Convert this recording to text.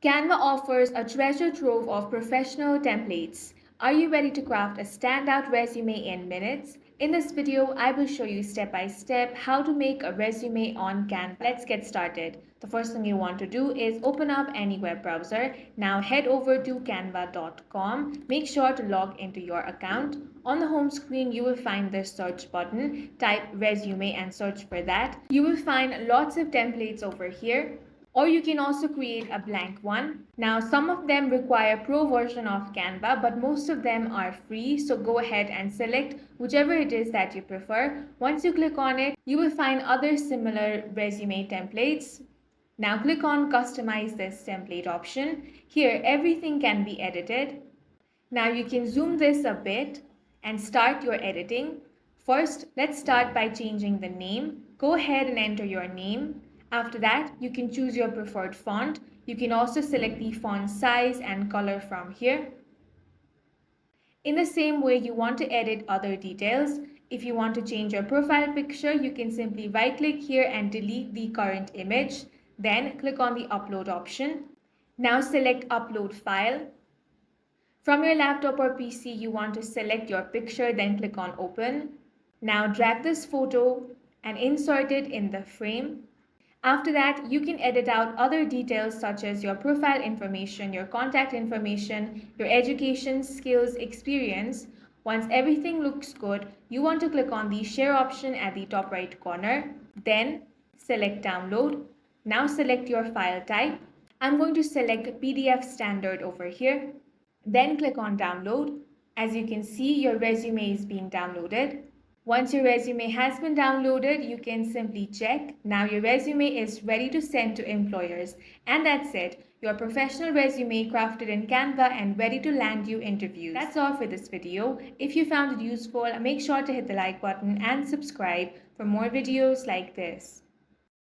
Canva offers a treasure trove of professional templates. Are you ready to craft a standout resume in minutes? In this video, I will show you step by step how to make a resume on Canva. Let's get started. The first thing you want to do is open up any web browser. Now head over to canva.com. Make sure to log into your account. On the home screen, you will find the search button. Type resume and search for that. You will find lots of templates over here, or you can also create a blank one. Now, some of them require pro version of Canva, but most of them are free, so go ahead and select whichever it is that you prefer. Once you click on it, you will find other similar resume templates. Now click on customize this template option. Here everything can be edited. Now you can zoom this a bit and start your editing. First, let's start by changing the name. Go ahead and enter your name. After that, you can choose your preferred font. You can also select the font size and color from here. In the same way, you want to edit other details. If you want to change your profile picture, you can simply right-click here and delete the current image. Then click on the upload option. Now select upload file. From your laptop or PC, you want to select your picture, then click on open. Now drag this photo and insert it in the frame. After that, you can edit out other details such as your profile information, your contact information, your education, skills, experience. Once everything looks good, you want to click on the share option at the top right corner. Then select download. Now select your file type. I'm going to select PDF standard over here. Then click on download. As you can see, your resume is being downloaded. Once your resume has been downloaded, you can simply check. Now your resume is ready to send to employers. And that's it. Your professional resume crafted in Canva and ready to land you interviews. That's all for this video. If you found it useful, make sure to hit the like button and subscribe for more videos like this.